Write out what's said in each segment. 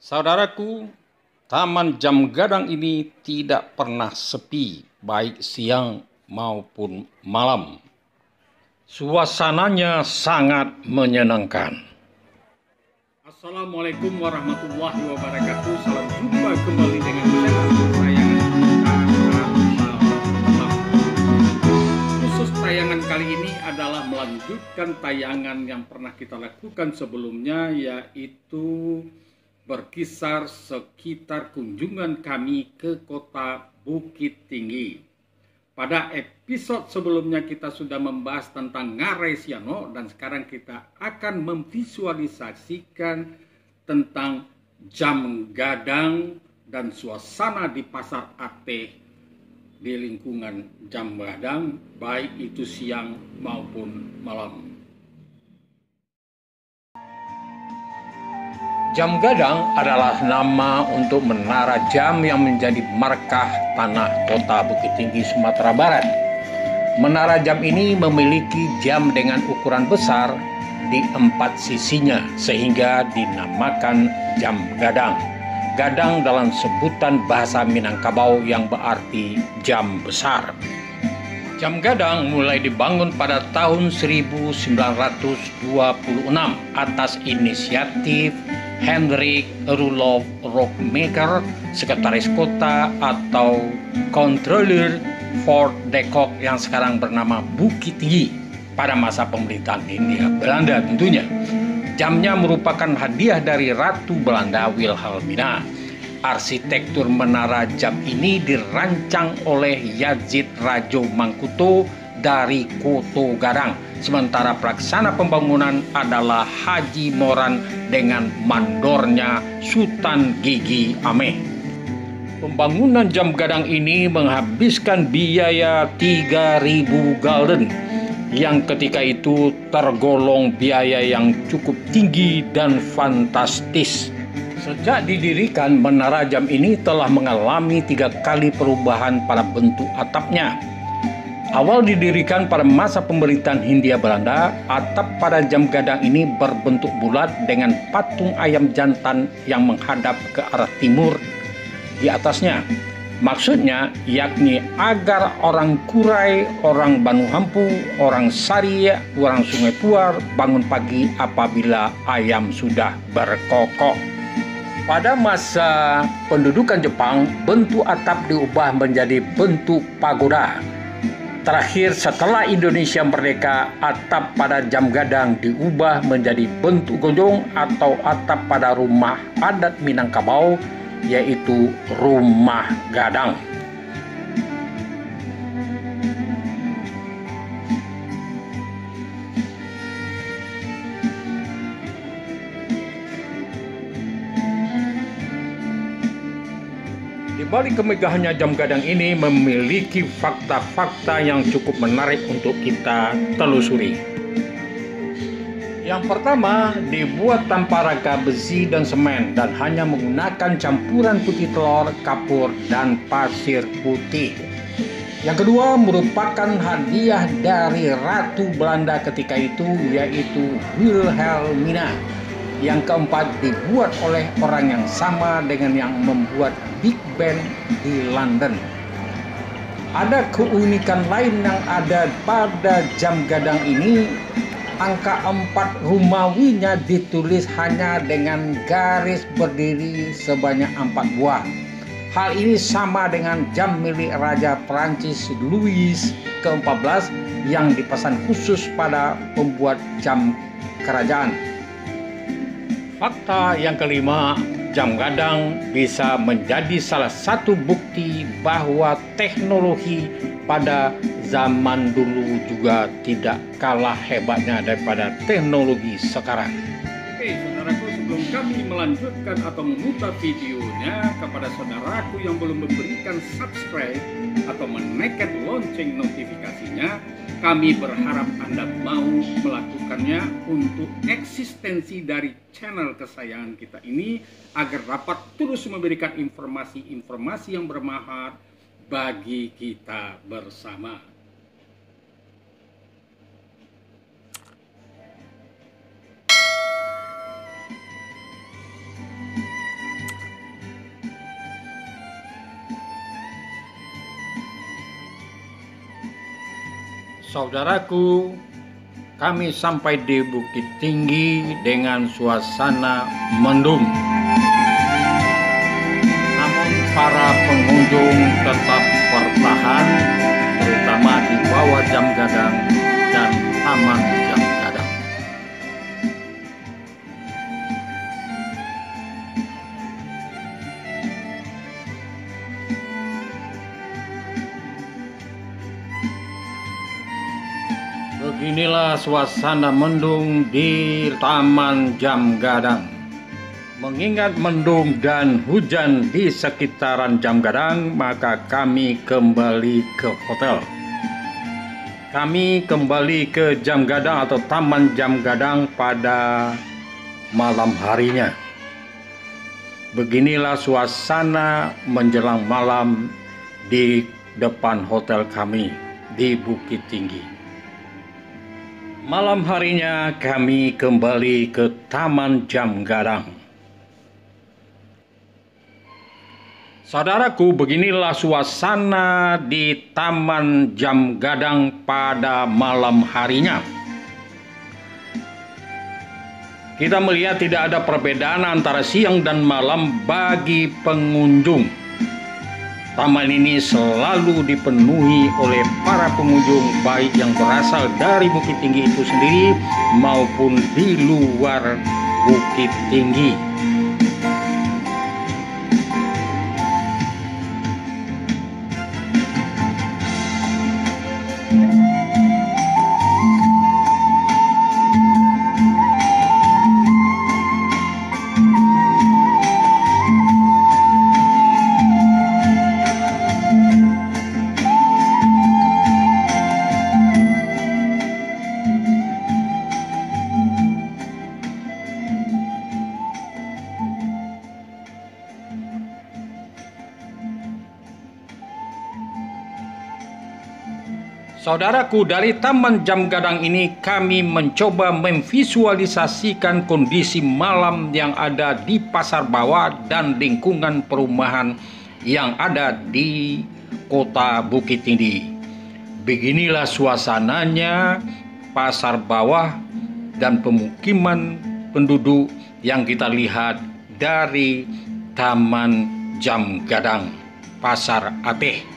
Saudaraku, Taman Jam Gadang ini tidak pernah sepi, baik siang maupun malam. Suasananya sangat menyenangkan. Assalamualaikum warahmatullahi wabarakatuh. Salam jumpa kembali dengan channel kesayangan kita. Khusus tayangan kali ini adalah melanjutkan tayangan yang pernah kita lakukan sebelumnya, yaitu berkisar sekitar kunjungan kami ke kota Bukit Tinggi. Pada episode sebelumnya kita sudah membahas tentang Ngarai Siano, dan sekarang kita akan memvisualisasikan tentang jam gadang dan suasana di Pasar Ateh di lingkungan jam gadang, baik itu siang maupun malam. Jam gadang adalah nama untuk menara jam yang menjadi markah tanah kota Bukit Tinggi, Sumatera Barat. Menara jam ini memiliki jam dengan ukuran besar di 4 sisinya, sehingga dinamakan jam gadang. Gadang dalam sebutan bahasa Minangkabau yang berarti jam besar. Jam gadang mulai dibangun pada tahun 1926 atas inisiatif Hendrik Roelof Rockmaker, sekretaris kota atau controller Fort de Kock yang sekarang bernama Bukit Tinggi pada masa pemerintahan Hindia Belanda tentunya. Jamnya merupakan hadiah dari Ratu Belanda Wilhelmina. Arsitektur menara jam ini dirancang oleh Yazid Rajo Mangkuto dari Koto Gadang, sementara pelaksana pembangunan adalah Haji Moran dengan mandornya Sultan Gigi Ameh. Pembangunan jam gadang ini menghabiskan biaya 3.000 gulden, yang ketika itu tergolong biaya yang cukup tinggi dan fantastis. Sejak didirikan, menara jam ini telah mengalami 3 kali perubahan pada bentuk atapnya. Awal didirikan pada masa pemerintahan Hindia Belanda, atap pada jam gadang ini berbentuk bulat dengan patung ayam jantan yang menghadap ke arah timur di atasnya. Maksudnya yakni agar orang Kurai, orang Banu Hampu, orang Sari, orang Sungai Puar bangun pagi apabila ayam sudah berkokok. Pada masa pendudukan Jepang, bentuk atap diubah menjadi bentuk pagoda. Terakhir, setelah Indonesia merdeka, atap pada jam gadang diubah menjadi bentuk gonjong atau atap pada rumah adat Minangkabau, yaitu rumah gadang. Di balik kemegahannya jam gadang ini memiliki fakta-fakta yang cukup menarik untuk kita telusuri. Yang pertama, dibuat tanpa rangka besi dan semen dan hanya menggunakan campuran putih telur, kapur, dan pasir putih. Yang kedua, merupakan hadiah dari Ratu Belanda ketika itu, yaitu Wilhelmina. Yang keempat, dibuat oleh orang yang sama dengan yang membuat Big Ben di London. Ada keunikan lain yang ada pada jam gadang ini. Angka 4 Romawinya ditulis hanya dengan garis berdiri sebanyak 4 buah. Hal ini sama dengan jam milik Raja Prancis Louis ke-14 yang dipesan khusus pada pembuat jam kerajaan. Fakta yang kelima, jam gadang bisa menjadi salah satu bukti bahwa teknologi pada zaman dulu juga tidak kalah hebatnya daripada teknologi sekarang. Oke, saudaraku, sebelum kami melanjutkan atau memutar videonya, kepada saudaraku yang belum memberikan subscribe atau menekan lonceng notifikasinya, kami berharap Anda mau melakukannya untuk eksistensi dari channel kesayangan kita ini, agar dapat terus memberikan informasi-informasi yang bermanfaat bagi kita bersama. Saudaraku, kami sampai di Bukit Tinggi dengan suasana mendung. Namun para pengunjung tetap bertahan, terutama di bawah Jam Gadang dan Taman Jam Gadang. Beginilah suasana mendung di Taman Jam Gadang. Mengingat mendung dan hujan di sekitaran Jam Gadang, maka kami kembali ke hotel. Kami kembali ke Jam Gadang atau Taman Jam Gadang pada malam harinya. Beginilah suasana menjelang malam di depan hotel kami di Bukit Tinggi. Malam harinya kami kembali ke Taman Jam Gadang. Saudaraku, beginilah suasana di Taman Jam Gadang pada malam harinya. Kita melihat tidak ada perbedaan antara siang dan malam bagi pengunjung. Taman ini selalu dipenuhi oleh para pengunjung, baik yang berasal dari Bukit Tinggi itu sendiri maupun di luar Bukit Tinggi. Saudaraku, dari Taman Jam Gadang ini kami mencoba memvisualisasikan kondisi malam yang ada di Pasar Bawah dan lingkungan perumahan yang ada di kota Bukit Tinggi. Beginilah suasananya Pasar Bawah dan pemukiman penduduk yang kita lihat dari Taman Jam Gadang, Pasar Ateh.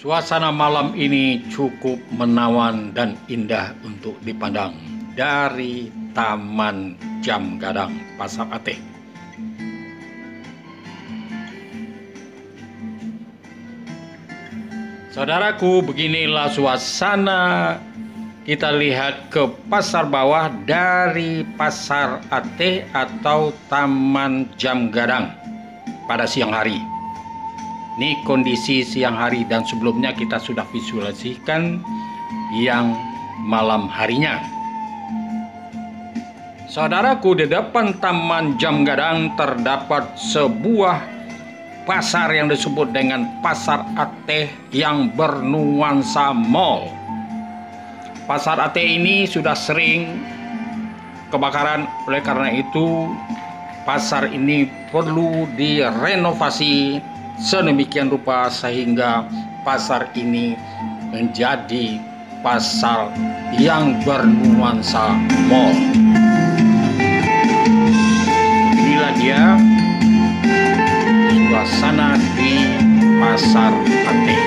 Suasana malam ini cukup menawan dan indah untuk dipandang dari Taman Jam Gadang, Pasar Ateh. Saudaraku, beginilah suasana kita lihat ke Pasar Bawah dari Pasar Ateh atau Taman Jam Gadang pada siang hari. Ini kondisi siang hari dan sebelumnya kita sudah visualisasikan yang malam harinya. Saudaraku, di depan Taman Jam Gadang terdapat sebuah pasar yang disebut dengan Pasar Ateh yang bernuansa mall. Pasar Ateh ini sudah sering kebakaran, oleh karena itu pasar ini perlu direnovasi sedemikian rupa sehingga pasar ini menjadi pasar yang bernuansa mall. Inilah dia suasana di Pasar Ateh.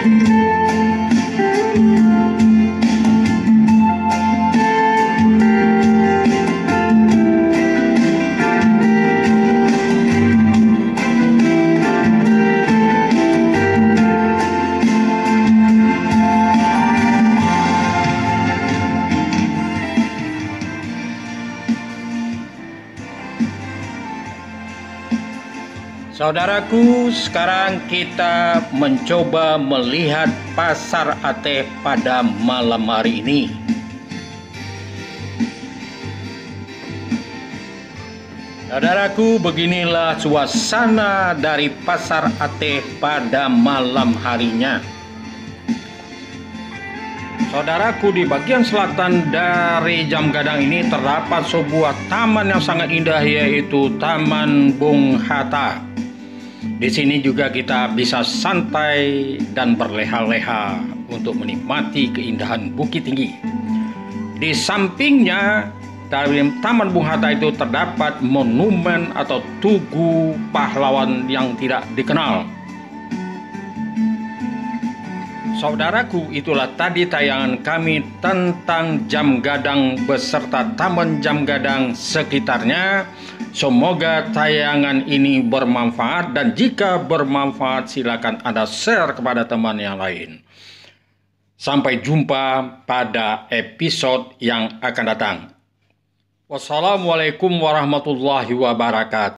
Saudaraku, sekarang kita mencoba melihat Pasar Ateh pada malam hari ini. Saudaraku, beginilah suasana dari Pasar Ateh pada malam harinya. Saudaraku, di bagian selatan dari Jam Gadang ini terdapat sebuah taman yang sangat indah, yaitu Taman Bung Hatta. Di sini juga kita bisa santai dan berleha-leha untuk menikmati keindahan Bukit Tinggi. Di sampingnya dari Taman Bung Hatta itu terdapat monumen atau tugu pahlawan yang tidak dikenal. Saudaraku, itulah tadi tayangan kami tentang Jam Gadang beserta Taman Jam Gadang sekitarnya. Semoga tayangan ini bermanfaat, dan jika bermanfaat silakan Anda share kepada teman yang lain. Sampai jumpa pada episode yang akan datang. Wassalamualaikum warahmatullahi wabarakatuh.